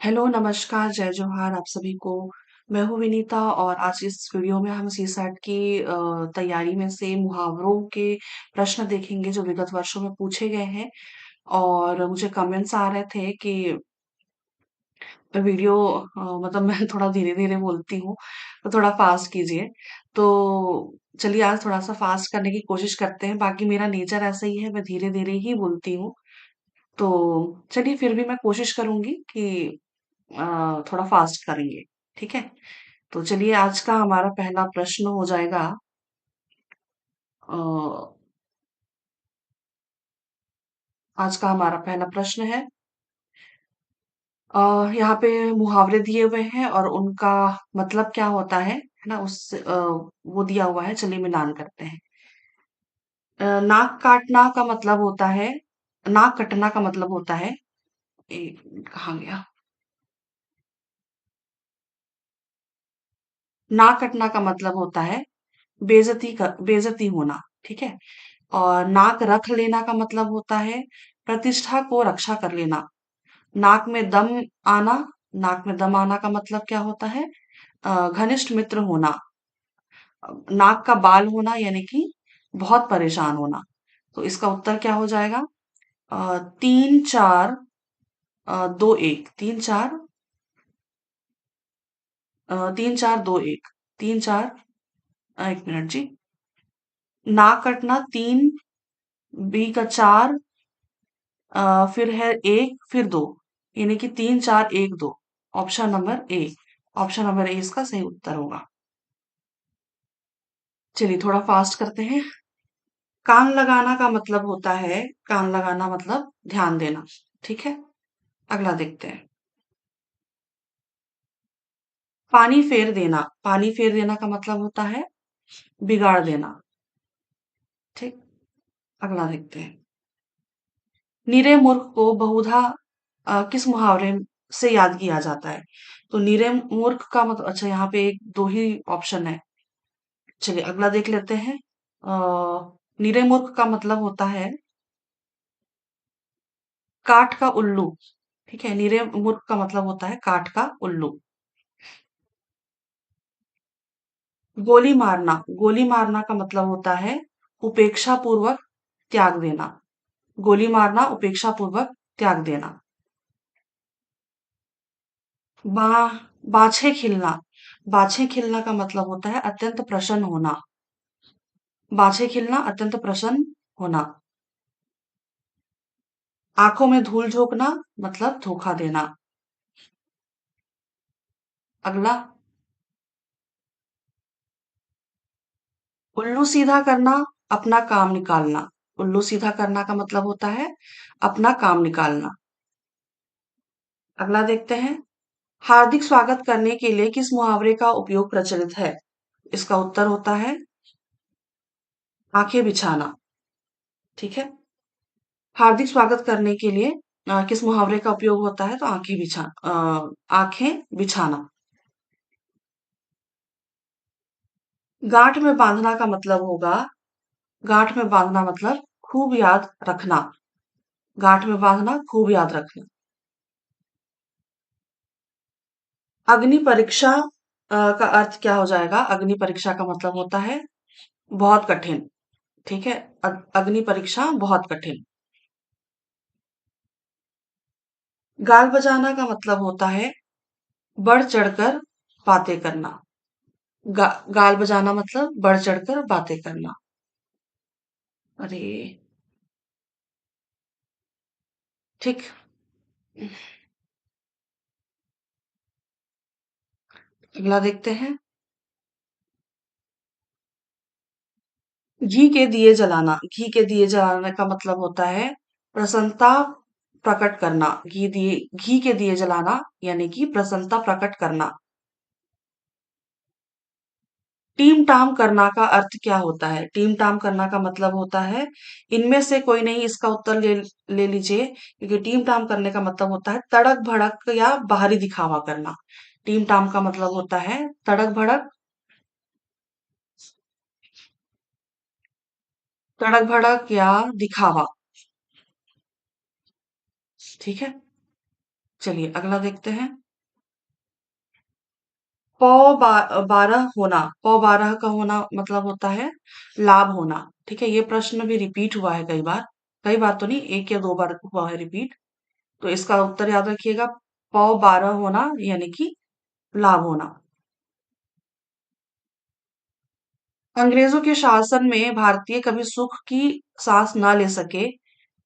Hello, नमस्कार, जय जोहार आप सभी को। मैं हूँ विनीता और आज इस वीडियो में हम सीसैट की तैयारी में से मुहावरों के प्रश्न देखेंगे जो विगत वर्षों में पूछे गए हैं। और मुझे कमेंट्स आ रहे थे कि वीडियो मतलब मैं थोड़ा धीरे-धीरे बोलती हूँ, तो थोड़ा फास्ट कीजिए। तो चलिए आज थोड़ा-सा फास्ट करने की कोशिश करते हैं। बाकी मेरा नेचर ऐसा ही है, मैं धीरे-धीरे ही बोलती हूँ। तो चलिए फिर भी मैं कोशिश करूँगी कि थोड़ा फास्ट करेंगे, ठीक है? तो चलिए आज का हमारा पहला प्रश्न हो जाएगा। अ, आज का हमारा पहला प्रश्न है। अ, यहाँ पे मुहावरे दिए हुए हैं और उनका मतलब क्या होता है ना? वो दिया हुआ है, चलिए मिलान करते हैं। नाक काटना का मतलब होता है, नाक कटना का मतलब होता है। एक मिनट कहाँ गया? नाक कटना का मतलब होता है बेइज्जती होना, ठीक है? और नाक रख लेना का मतलब होता है प्रतिष्ठा को रक्षा कर लेना। नाक में दम आना, नाक में दम आना का मतलब क्या होता है? घनिष्ठ मित्र होना। नाक का बाल होना यानी कि बहुत परेशान होना। तो इसका उत्तर क्या हो जाएगा? 3 4 2 1 3 4 2 1 3 4 एक मिनट जी। नाक कटना 3, बी का 4, फिर है 1 फिर 2 यानी कि 3 4 1 2। Option number A. Option number A इसका सही उत्तर होगा। चलिए थोड़ा फास्ट करते हैं। कान लगाना का मतलब होता है, कान लगाना मतलब ध्यान देना, ठीक है? अगला देखते हैं। पानी फेर देना का मतलब होता है बिगाड़ देना, ठीक? अगला देखते हैं। निरे मूर्ख को बहुधा किस मुहावरे से याद किया जाता है? तो निरे मूर्ख का मतलब, अच्छा यहाँ पे एक दो ही ऑप्शन है। चलिए अगला देख लेते हैं। निरे मूर्ख का मतलब होता है काठ का उल्लू, ठीक है? निरे मूर्ख का मतलब होता है काठ का उल्लू। गोली मारना का मतलब होता है उपेक्षा पूर्वक त्याग देना। गोली मारना उपेक्षा पूर्वक त्याग देना। बा बाछे खिलना का मतलब होता है अत्यंत प्रसन्न होना। बाछे खिलना अत्यंत प्रसन्न होना। आंखों में धूल झोंकना मतलब धोखा देना। अगला, उल्लू सीधा करना, अपना काम निकालना। उल्लू सीधा करना का मतलब होता है अपना काम निकालना। अगला देखते हैं। हार्दिक स्वागत करने के लिए किस मुहावरे का उपयोग प्रचलित है? इसका उत्तर होता है आंखें बिछाना, ठीक है? हार्दिक स्वागत करने के लिए किस मुहावरे का उपयोग होता है? तो आंखें बिछाना। गांठ में बांधना का मतलब होगा, गांठ में बांधना मतलब खूब याद रखना। गांठ में बांधना खूब याद रखना। अग्नि परीक्षा का अर्थ क्या हो जाएगा? अग्नि परीक्षा का मतलब होता है बहुत कठिन, ठीक है? अग्नि परीक्षा बहुत कठिन। गाल बजाना का मतलब होता है बढ़ चढ़कर बातें करना। गाल बजाना मतलब बढ़ चढ़कर बातें करना। अरे, ठीक। अगला देखते हैं। घी के दिए जलाने का मतलब होता है प्रसन्नता प्रकट करना। घी के दिए जलाना यानी कि प्रसन्नता प्रकट करना। टीम टाम करना का अर्थ क्या होता है? टीम टाम करना का मतलब होता है इनमें से कोई नहीं, इसका उत्तर ले लीजिए, क्योंकि टीम टाम करने का मतलब होता है तड़क भड़क या बाहरी दिखावा करना। टीम टाम का मतलब होता है तड़क भड़क या दिखावा, ठीक है? चलिए अगला देखते हैं। बारह होना, पौ बारह का होना मतलब होता है लाभ होना। ठीक है, ये प्रश्न भी रिपीट हुआ है कई बार। कई बार तो नहीं, एक या दो बार हुआ है रिपीट। तो इसका उत्तर याद रखिएगा, पौ बारह होना यानी कि लाभ होना। अंग्रेजों के शासन में भारतीय कभी सुख की सांस न ले सके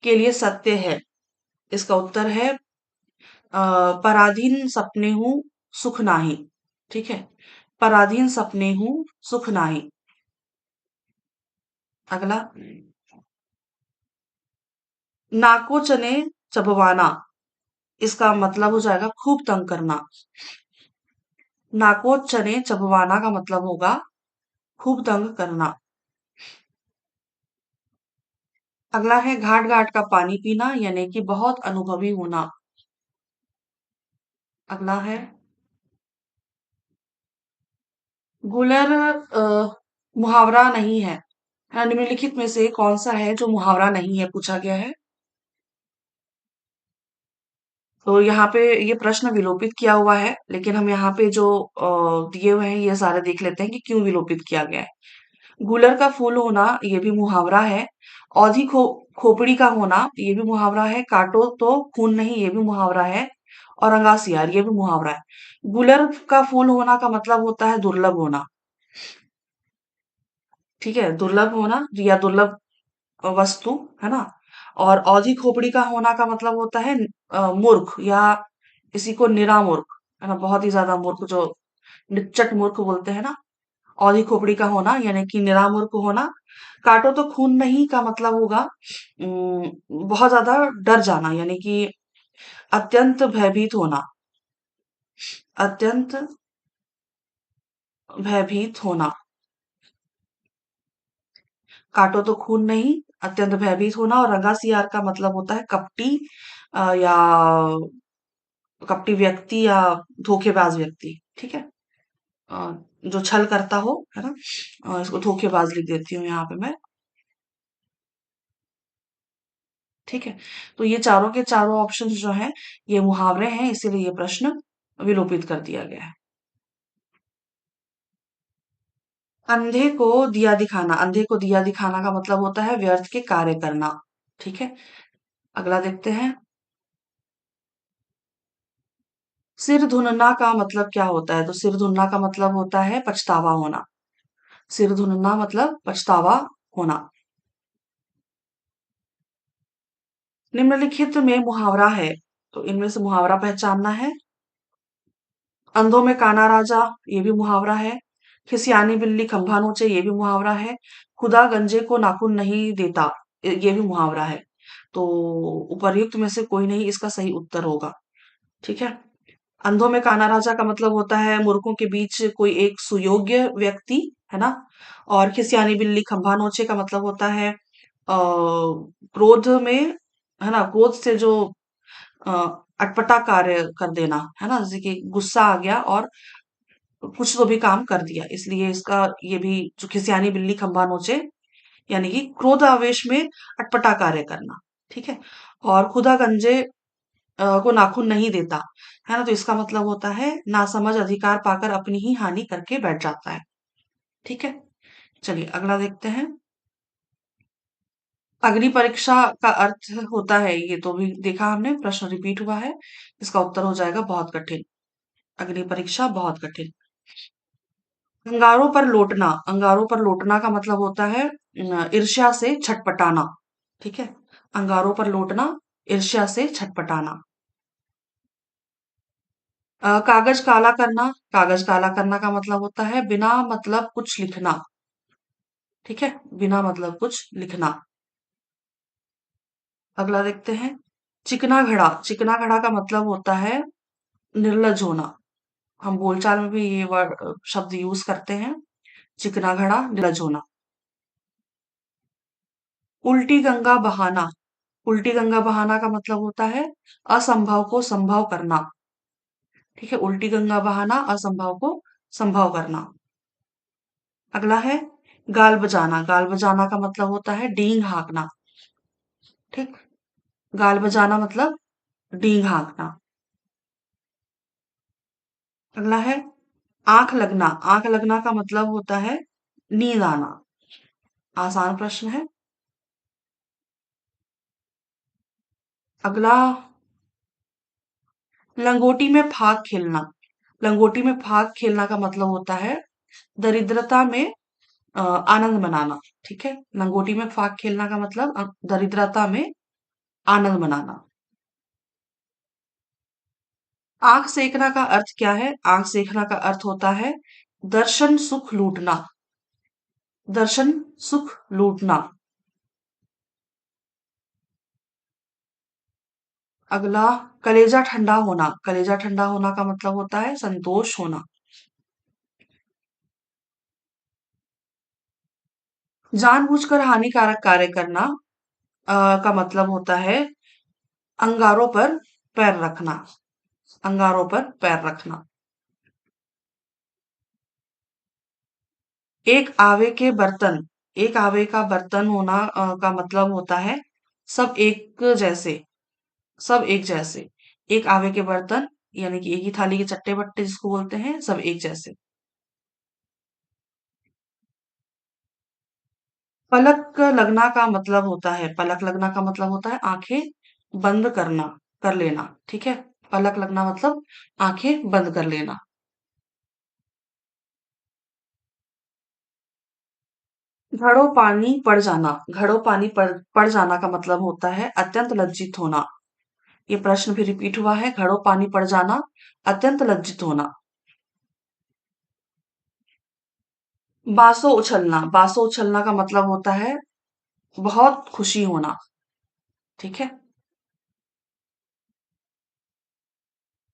के लिए सत्य है। इसका उत्तर है पराधीन सपने हूँ सुख नाही। ठीक है, पराधीन सपने हूँ सुख नाही। अगला, नाको चने चबवाना, इसका मतलब हो जाएगा खूब तंग करना। नाको चने चबवाना का मतलब होगा खूब तंग करना। अगला है घाट घाट का पानी पीना यानी कि बहुत अनुभवी होना। अगला है गुलर मुहावरा नहीं है। निम्नलिखित में से कौन सा है जो मुहावरा नहीं है, पूछा गया है। तो यहाँ पे ये प्रश्न विलोपित किया हुआ है, लेकिन हम यहाँ पे जो दिए हुए हैं ये सारे देख लेते हैं कि क्यों विलोपित किया गया है। गुलर का फूल होना ये भी मुहावरा है। औधी खोपड़ी का होना ये भी मुहावरा है। काटो तो खून नहीं ये भी मुहावरा है। और अंगासियार ये भी मुहावरा है। गुलर का फूल होना का मतलब होता है दुर्लभ होना। ठीक है, दुर्लभ होना या दुर्लभ वस्तु, है ना। और औधी खोपड़ी का होना का मतलब होता है मूर्ख या इसी को निरा मूर्ख, है ना, बहुत ही ज्यादा मूर्ख, जो निच्चट मूर्ख बोलते हैं ना। औधी खोपड़ी का होना यानी कि निरा मूर्ख होना। काटो तो खून नहीं का मतलब होगा बहुत ज्यादा डर जाना यानी कि अत्यंत भयभीत होना। अत्यंत भयभीत होना। काटो तो खून नहीं, अत्यंत भयभीत होना। और रंगासियार का मतलब होता है कपटी या कपटी व्यक्ति या धोखेबाज व्यक्ति। ठीक है, अ, जो छल करता हो, है ना। इसको धोखेबाज लिख देती हूँ यहाँ पे मैं। ठीक है, तो ये चारों के चारों ऑप्शन जो हैं ये मुहावरे हैं, इसीलिए ये प्रश्न विलोपित कर दिया गया है। अंधे को दिया दिखाना, अंधे को दिया दिखाना का मतलब होता है व्यर्थ के कार्य करना। ठीक है, अगला देखते हैं। सिर धुनना का मतलब क्या होता है? तो सिर धुनना का मतलब होता है पछतावा होना। सिर धुनना मतलब पछतावा होना। निम्नलिखित में मुहावरा है, तो इनमें से मुहावरा पहचानना है। अंधों में काना राजा ये भी मुहावरा है। खिसियानी बिल्ली खंभा नोचे ये भी मुहावरा है। खुदा गंजे को नाखून नहीं देता ये भी मुहावरा है। तो उपर्युक्त में से कोई नहीं इसका सही उत्तर होगा। ठीक है, अंधों में काना राजा का मतलब होता है मूर्खों के बीच कोई एक सुयोग्य व्यक्ति, है ना। और खिसियानी बिल्ली खंभा नोचे का मतलब होता है क्रोध में, है ना, क्रोध से जो अ, अटपटा कार्य कर देना, है ना, जैसे कि गुस्सा आ गया और कुछ तो भी काम कर दिया, इसलिए इसका ये भी जो खिसियानी बिल्ली खंभा नोचे यानी कि क्रोध आवेश में अटपटा कार्य करना। ठीक है, और खुदा गंजे को नाखून नहीं देता, है ना, तो इसका मतलब होता है नासमझ अधिकार पाकर अपनी ही हानि करके बैठ जाता है। ठीक है, चलिए अगला देखते हैं। अग्नि परीक्षा का अर्थ होता है, ये तो भी देखा हमने, प्रश्न रिपीट हुआ है। इसका उत्तर हो जाएगा बहुत कठिन। अग्नि परीक्षा बहुत कठिन। अंगारों पर लौटना, अंगारों पर लौटना का मतलब होता है ईर्ष्या से छटपटाना। ठीक है, अंगारों पर लौटना, ईर्ष्या से छटपटाना। कागज काला करना, कागज काला करना का मतलब होता है बिना मतलब कुछ लिखना। ठीक है, बिना मतलब कुछ लिखना। अगला देखते हैं। चिकना घड़ा, चिकना घड़ा का मतलब होता है निर्लज होना। हम बोलचाल में भी ये वर्ड शब्द यूज करते हैं, चिकना घड़ा, निर्लज होना। उल्टी गंगा बहाना, उल्टी गंगा बहाना का मतलब होता है असंभव को संभव करना। ठीक है, उल्टी गंगा बहाना, असंभव को संभव करना। अगला है गाल बजाना, गाल बजाना का मतलब होता है डींग हाँकना। ठीक, गाल बजाना मतलब डींग हाँकना। अगला है आंख लगना। आंख लगना का मतलब होता है नींद आना। आसान प्रश्न है। अगला, लंगोटी में फाग खेलना। लंगोटी में फाग खेलना का मतलब होता है दरिद्रता में आनंद मनाना। ठीक है, लंगोटी में फाग खेलना का मतलब दरिद्रता में आनंद मनाना। आंख सेकना का अर्थ क्या है? आंख सेकना का अर्थ होता है दर्शन सुख लूटना। दर्शन सुख लूटना। अगला, कलेजा ठंडा होना। कलेजा ठंडा होना का मतलब होता है संतोष होना। जानबूझकर हानिकारक कार्य करना का मतलब होता है अंगारों पर पैर रखना। अंगारों पर पैर रखना। एक आवे के बर्तन। एक आवे का बर्तन होना का मतलब होता है सब एक जैसे। सब एक जैसे। एक आवे के बर्तन यानी कि एक ही थाली के चट्टे बट्टे जिसको बोलते हैं, सब एक जैसे। पलक लगना का मतलब होता है, पलक लगना का मतलब होता है आंखें बंद करना, कर लेना। ठीक है, पलक लगना मतलब आंखें बंद कर लेना। घड़ों पानी पड़ जाना। घड़ों पानी पड़ जाना का मतलब होता है अत्यंत लज्जित होना। ये प्रश्न भी रिपीट हुआ है, घड़ों पानी पड़ जाना, अत्यंत लज्जित होना। बांसों उछलना। बांसों उछलना का मतलब होता है बहुत खुशी होना। ठीक है।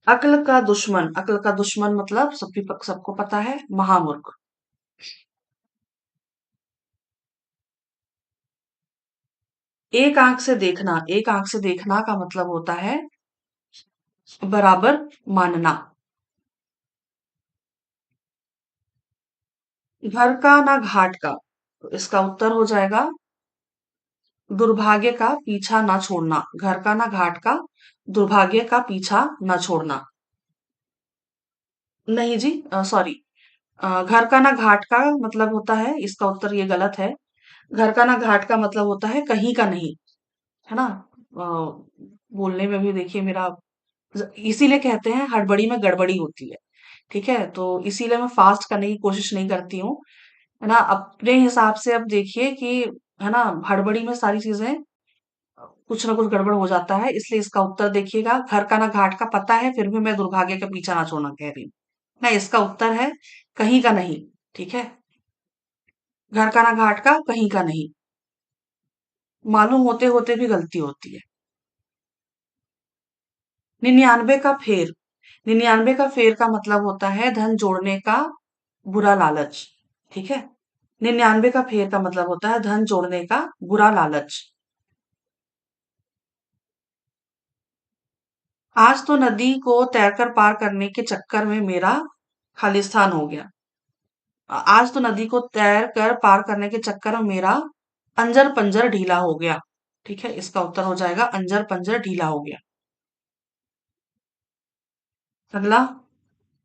अक्ल का दुश्मन। अक्ल का दुश्मन मतलब सबको पता है महामूर्ख। एक आंख से देखना। एक आंख से देखना का मतलब होता है बराबर मानना। घर का ना घाट का, तो इसका उत्तर हो जाएगा दुर्भाग्य का पीछा ना छोड़ना। घर का ना घाट का, दुर्भाग्य का पीछा ना छोड़ना। नहीं जी, सॉरी। घर का ना घाट का मतलब होता है, इसका उत्तर ये गलत है। घर का ना घाट का मतलब होता है कहीं का नहीं। है ना? बोलने में भी देखिए मेरा, इसीलिए कहते हैं हड़बड़ी में गड़बड़ी होती है। ठीक है, तो इसीलिए मैं फास्ट करने की कोशिश नहीं करती हूँ। है ना? अपने हिसाब से अब देखिए कि, है ना, हड़बड़ी में सारी चीजें कुछ ना कुछ गड़बड़ हो जाता है, इसलिए इसका उत्तर देखिएगा। घर का ना घाट का पता है, फिर भी मैं दुर्भाग्य का पीछा ना छोड़ना कह रही हूँ। ना, इसका उत्तर है कहीं का नहीं। ठीक है, घर का ना घाट का, कहीं का नहीं। मालूम होते होते भी गलती होती है। 99 का फेर। 99 का फेर का मतलब होता है धन जोड़ने का बुरा लालच। ठीक है, 99 का फेर का मतलब होता है धन जोड़ने का बुरा लालच। आज तो नदी को तैरकर पार करने के चक्कर में मेरा खालिस्तान हो गया। आज तो नदी को तैर कर पार करने के चक्कर में मेरा अंजर पंजर ढीला हो गया। ठीक है, इसका उत्तर हो जाएगा अंजर पंजर ढीला हो गया। अगला,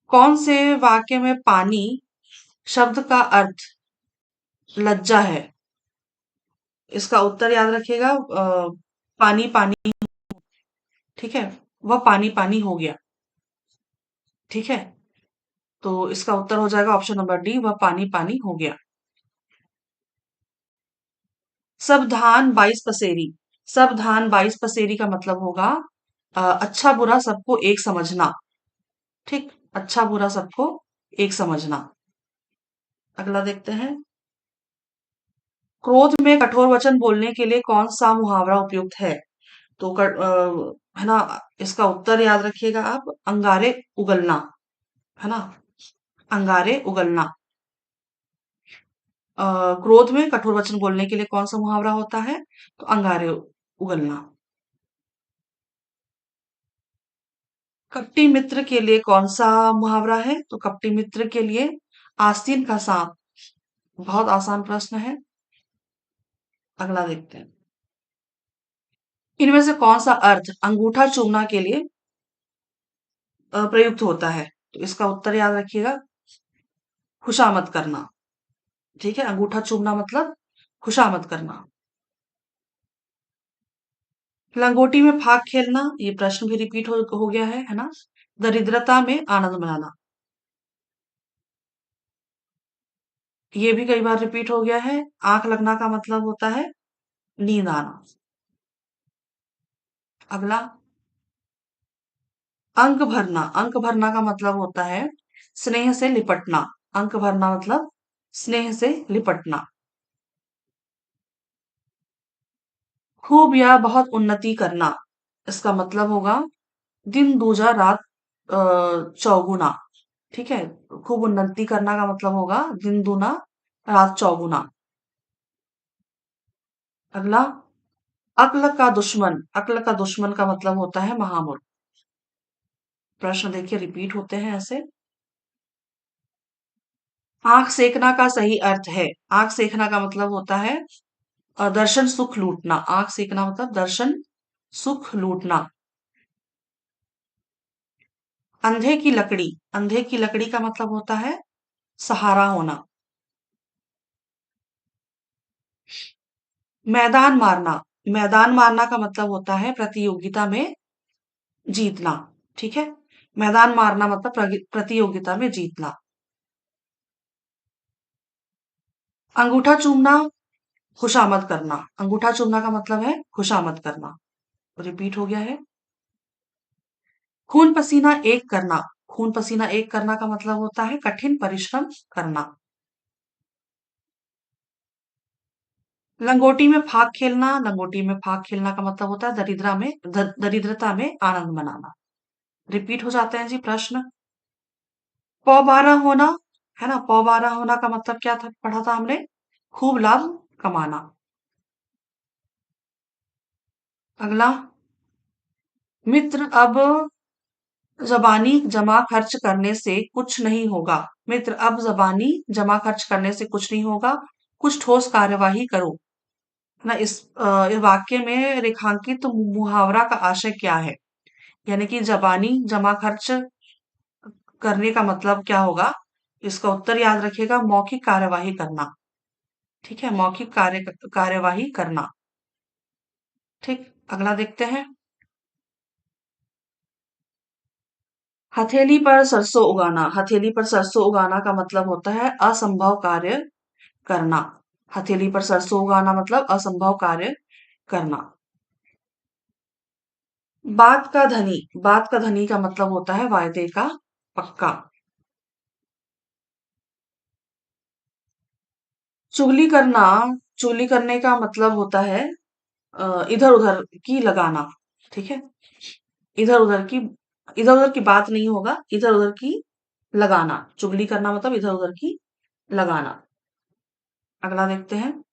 कौन से वाक्य में पानी शब्द का अर्थ लज्जा है? इसका उत्तर याद रखिएगा, पानी पानी। ठीक है, वह पानी पानी हो गया। ठीक है, तो इसका उत्तर हो जाएगा ऑप्शन नंबर डी, वह पानी पानी हो गया। सब धान 22 पसेरी। सब धान 22 पसेरी का मतलब होगा अच्छा बुरा सबको एक समझना। ठीक, अच्छा बुरा सबको एक समझना। अगला देखते हैं, क्रोध में कठोर वचन बोलने के लिए कौन सा मुहावरा उपयुक्त है? तो है ना, इसका उत्तर याद रखिएगा आप, अंगारे उगलना। है ना, अंगारे उगलना। क्रोध में कठोर वचन बोलने के लिए कौन सा मुहावरा होता है? तो अंगारे उगलना। कपटी मित्र के लिए कौन सा मुहावरा है? तो कपटी मित्र के लिए आस्तीन का सांप। बहुत आसान प्रश्न है। अगला देखते हैं, इनमें से कौन सा अर्थ अंगूठा चूमना के लिए प्रयुक्त होता है? तो इसका उत्तर याद रखिएगा, खुशामद करना। ठीक है, अंगूठा चूमना मतलब खुशामद करना। लंगोटी में फाग खेलना, ये प्रश्न भी रिपीट हो गया है ना। दरिद्रता में आनंद मनाना, ये भी कई बार रिपीट हो गया है। आंख लगना का मतलब होता है नींद आना। अगला, अंक भरना। अंक भरना का मतलब होता है स्नेह से लिपटना। अंक भरना मतलब स्नेह से लिपटना। खूब या बहुत उन्नति करना, इसका मतलब होगा दिन दूजा रात चौगुना। ठीक है, खूब उन्नति करना का मतलब होगा दिन दूना रात चौगुना। अगला, अक्ल का दुश्मन। अक्ल का दुश्मन का मतलब होता है महामूर्ख। प्रश्न देखिए रिपीट होते हैं ऐसे। आंख सेकना का सही अर्थ है। आंख सेकना का मतलब होता है दर्शन सुख लूटना। आंख सेकना मतलब दर्शन सुख लूटना। अंधे की लकड़ी। अंधे की लकड़ी का मतलब होता है सहारा होना। मैदान मारना। मैदान मारना का मतलब होता है प्रतियोगिता में जीतना। ठीक है, मैदान मारना मतलब प्रतियोगिता में जीतना। अंगूठा चूमना, खुशामद करना। अंगूठा चूमना का मतलब है खुशामद करना। रिपीट हो गया है। खून पसीना एक करना। खून पसीना एक करना का मतलब होता है कठिन परिश्रम करना। लंगोटी में फाग खेलना। लंगोटी में फाग खेलना का मतलब होता है दरिद्रता में आनंद मनाना। रिपीट हो जाते हैं जी प्रश्न। पौबारा होना, है ना। पौबारा होना का मतलब क्या था, पढ़ा था हमने, खूब लाभ कमाना। अगला, मित्र अब जबानी जमा खर्च करने से कुछ नहीं होगा। मित्र अब जबानी जमा खर्च करने से कुछ नहीं होगा, कुछ ठोस कार्यवाही करो। है ना। इस वाक्य में रेखांकित मुहावरा का आशय क्या है, यानी कि जबानी जमा खर्च करने का मतलब क्या होगा। इसका उत्तर याद रखिएगा, मौखिक कार्यवाही करना। ठीक है, मौखिक कार्यवाही करना। ठीक, अगला देखते हैं। हथेली पर सरसों उगाना। हथेली पर सरसों उगाना का मतलब होता है असंभव कार्य करना। हथेली पर सरसों उगाना मतलब असंभव कार्य करना। बात का धनी। बात का धनी का मतलब होता है वायदे का पक्का। चुगली करना। चुगली करने का मतलब होता है इधर उधर की लगाना। ठीक है, इधर उधर की, इधर उधर की बात नहीं होगा, इधर उधर की लगाना। चुगली करना मतलब इधर उधर की लगाना। अगला देखते हैं।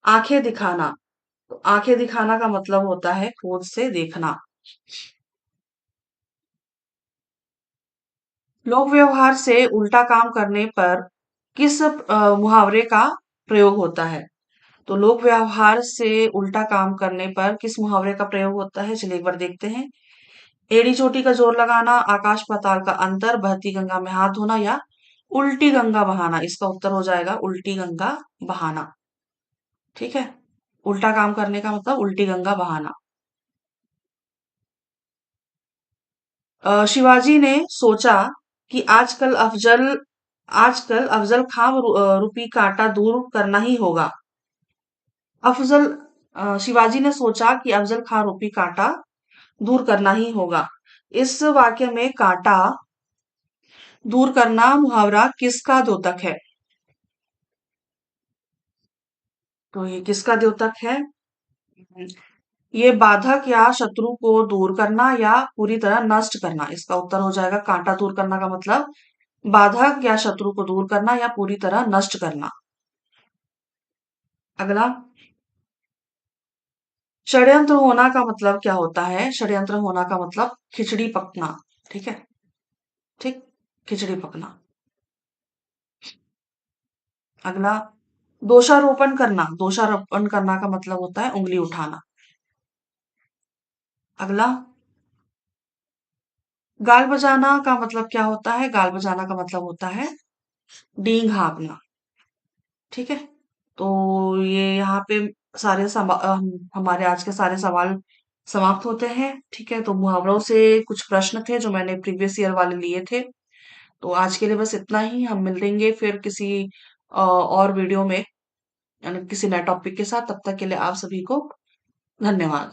आंखें दिखाना। तो आंखें दिखाना का मतलब होता है क्रोध से देखना। लोक व्यवहार से उल्टा काम करने पर किस मुहावरे का प्रयोग होता है। तो लोक व्यवहार से उल्टा काम करने पर किस मुहावरे का प्रयोग होता है, चलिए एक बार देखते हैं। एड़ी चोटी का जोर लगाना, आकाश पाताल का अंतर, बहती गंगा में हाथ धोना, या उल्टी गंगा बहाना। इसका उत्तर हो जाएगा उल्टी गंगा बहाना। ठीक है, उल्टा काम करने का मतलब उल्टी गंगा बहाना। शिवाजी ने सोचा कि आजकल अफजल खां रुपी कांटा दूर करना ही होगा। अफजल शिवाजी ने सोचा कि अफजल खां रूपी कांटा दूर करना ही होगा। इस वाक्य में कांटा दूर करना मुहावरा किसका द्योतक है। तो ये किसका द्योतक है। ये बाधक या शत्रु को दूर करना या पूरी तरह नष्ट करना। इसका उत्तर हो जाएगा, कांटा दूर करना का मतलब बाधक या शत्रु को दूर करना या पूरी तरह नष्ट करना। अगला, षड्यंत्र होना का मतलब क्या होता है। षड्यंत्र होना का मतलब खिचड़ी पकना। ठीक है, ठीक, खिचड़ी पकना। अगला, दोषारोपण करना। दोषारोपण करना का मतलब होता है उंगली उठाना। अगला, गाल बजाना का मतलब क्या होता है? गाल बजाना का मतलब होता है डींग हाँकना। ठीक है? तो ये यहाँ पे हमारे आज के सारे सवाल समाप्त होते हैं। ठीक है? तो मुहावरों से कुछ प्रश्न थे जो मैंने प्रीवियस ईयर वाले लिए थे। तो आज के लिए बस इतना ही। हम मिलेंगे फिर किसी और वीडियो में, यानी किसी नए टॉपिक के साथ। तब तक के लिए आप सभी को धन्यवाद।